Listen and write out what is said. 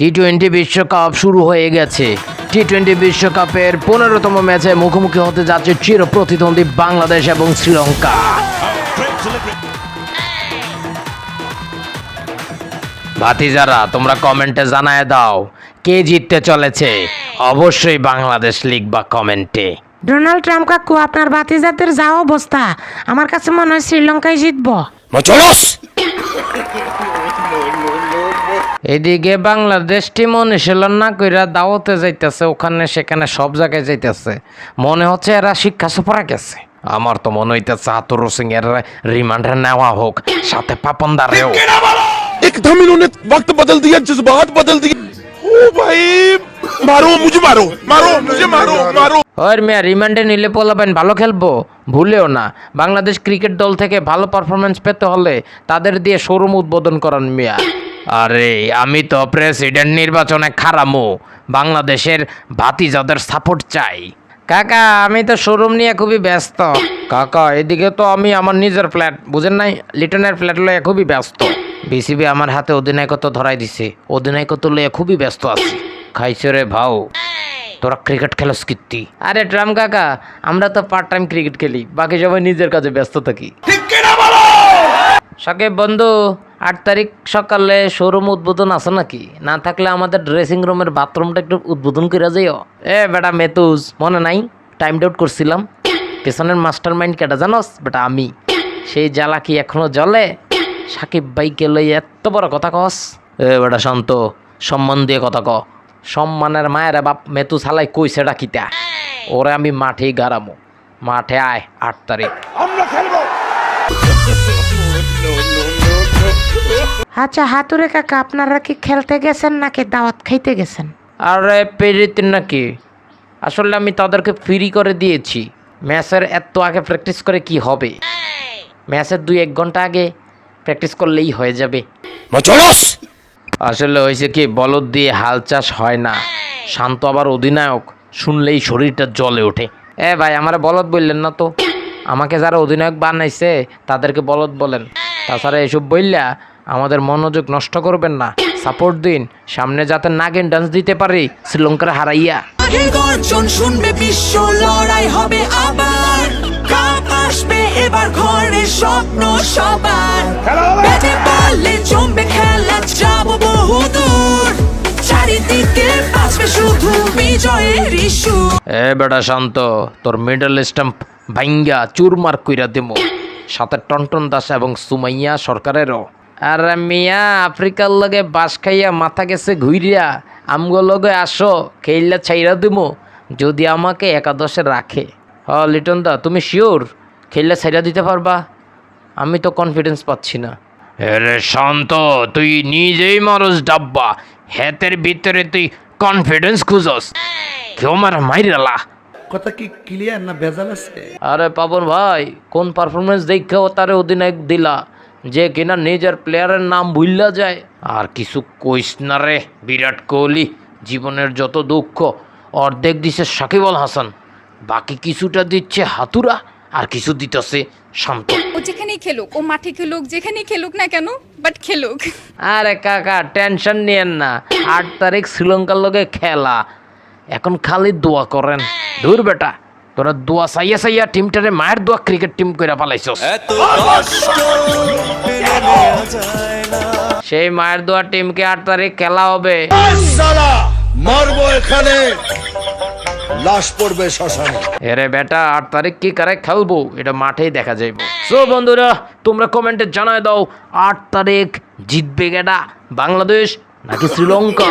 টি-20 বিশ্বকাপ শুরু হয়ে গেছে। টি-20 বিশ্বকাপের 15তম ম্যাচে মুখোমুখি হতে যাচ্ছে চির প্রতিদ্বন্দ্বী বাংলাদেশ এবং শ্রীলঙ্কা। ভাতিজারা, তোমরা কমেন্টে জানায় দাও কে জিততে চলেছে। অবশ্যই বাংলাদেশ লিখবা কমেন্টে। ডোনাল্ড ট্রাম্প কাকু, আপনার ভাতিজাদের যা অবস্থা, আমার কাছে মনে হয় শ্রীলঙ্কায় জিতবো। এদিকে বাংলাদেশ টিম অনুশীলন না কইরা দাওয়াতে যাইতেছে, ওখানে সেখানে সব জায়গায় যাইতেছে। মনে হচ্ছে এরা শিক্ষা সফরে গেছে। আমার তো মনে হইতেছে আতর সিং এর রিমান্ডে নেওয়া হোক, সাথে পাপনদারেও। एकदम इन्होंने वक्त बदल दिया, जज्बात बदल दिए। ओ भाई, मारो मुझे, मारो मारो मुझे, मारो मारो। ওর মিয়া, রিমান্ডে নিলে পোলাবেন ভালো খেলবো, ভুলেও না। বাংলাদেশ ক্রিকেট দল থেকে ভালো পারফরমেন্স পেতে হলে তাদের দিয়ে শোরুম উদ্বোধন করান মিয়া। আরে আমি তো প্রেসিডেন্ট নির্বাচনে খারামু, বাংলাদেশের ভাতিজাদের সাপোর্ট চাই। কাকা, আমি তো শোরুম নিয়ে খুবই ব্যস্ত। কাকা, এদিকে তো আমি আমার নিজের ফ্ল্যাট, বুঝেন নাই, লিটনের ফ্ল্যাট লয়ে খুবই ব্যস্ত। বিসিবি আমার হাতে অধিনায়কত্ব ধরাই দিছে, অধিনায়কত্ব লয়ে খুবই ব্যস্ত আছি। খাইছে রে ভাও, তোরা ক্রিকেট খেলোস কীর্তি? আরে ট্রাম্প কাকা, আমরা তো পার্ট টাইম ক্রিকেট খেলি, বাকি সবাই নিজের কাজে ব্যস্ত থাকি। সাকিব বন্ধু, 8 তারিখ সকালে শোরুম উদ্বোধন আছে নাকি? না থাকলে আমাদের ড্রেসিং রুমের বাথরুমটা একটু উদ্বোধন করে যাইও। বেটা মেতুজ, মনে নাই টাইম আউট করছিলাম? পেছনের মাস্টার মাইন্ড কেটা জানোস? বেটা আমি। সেই জ্বালা কি এখনো জ্বলে? সাকিব ভাইকে লই এত বড় কথা কস? বেটা শান্ত, সম্মান দিয়ে কথা ক। সম্মানের মায়ের বাপ মেতু ছালাই কইছে ডাকিতা, ওরে আমি মাঠেই গারামো। মাঠে আয় 8 তারিখ। আচ্ছা হাতুরে কাকা, আপনারা কি খেলতে গেছেন নাকি দাওয়াত খাইতে গেছেন? আরে পেরিতেন নাকি? আসলে আমি তাদেরকে ফ্রি করে দিয়েছি। ম্যাচের এত আগে প্র্যাকটিস করে কি হবে? ম্যাচের 2-1 ঘন্টা আগে প্র্যাকটিস করলেই হয়ে যাবে। আসলে হয়েছে কি, বলদ দিয়ে হাল চাষ হয় না। শান্ত আবার অধিনায়ক, শুনলেই শরীরটা জ্বলে ওঠে। ভাই, আমার বলদ বললেন না তো। আমাকে যারা অধিনায়ক বানাইছে তাদেরকে বলদ বলেন। তাছাড়া এসব বললা আমাদের মনোযোগ নষ্ট করবেন না। সাপোর্ট দিন, সামনে যাতে নাগিন ডান্স দিতে পারি শ্রীলঙ্কার হারাইয়া। গর্জন শুনবে বিশ্ব, লড়াই হবে আবার, কাপ আসবে এবার ঘরে, স্বপ্ন সবার। ব্যাটে বলে জমবে খেলা, যাব বহুদূর, চারিদিকে বাজবে শুধু বিজয়ের ইস্যু। বেটা শান্ত, তোর মিডল স্টাম্প ভাঙ্গা চুরমার কইরা দেবো, সাথে টনটন দাস এবং সুমাইয়া সরকারেরও। আর মিয়া, আফ্রিকার লগে বাস খাইয়া মাথা গেছে ঘুরিয়া, আমগো লগে আসো, খেইলা ছাইরা দেবো যদি আমাকে একাদশে রাখে। লিটন দা, তুমি শিওর খেইলা ছাইরা দিতে পারবা? আমি তো কনফিডেন্স পাচ্ছি না। আরে শান্ত, তুই নিজেই মারস ডাব্বা, হেতের ভিতরে তুই কনফিডেন্স খুঁজস। কেউ মারা মাইরালা। কথা কি ক্লিয়ার না ভেজাল আছে? আরে পাবন ভাই, কোন পারফরমেন্স দেখেও তারে অধিনায়ক দিলা, যে কিনা নিজের প্লেয়ারের নাম ভুললা যায়। আর কিছু কইস না রে, বিরাট কোহলি জীবনের যত দুঃখ অর্ধেক দিচ্ছে সাকিব আল হাসান, বাকি কিছুটা দিচ্ছে হাতুরা, আর কিছু দিতেছে শান্ত। ও যেখানেই খেলুক, ও মাঠে খেলুক, যেখানেই খেলুক না কেন, বাট খেলুক। আরে কাকা, টেনশন নিয়েন না, 8 তারিখ শ্রীলঙ্কার লগে খেলা। এখন খালি দোয়া করেন। দূর বেটা, তোরা দোয়া চাইয়া চাইয়া টিমটারে মায়ের দোয়া ক্রিকেট টিম কইরা পালাইছস। সেই মায়ের দোয়া টিমকে 8 তারিখ খেলা হবে। মারবো এখানে, লাশ পড়বে শ্মশানে। এরে বেটা, 8 তারিখ কি করে খেলবো এটা মাঠেই দেখা যাইব। সো বন্ধুরা, তোমরা কমেন্টে জানায় দাও 8 তারিখ জিতবে কেডা, বাংলাদেশ নাকি শ্রীলঙ্কা?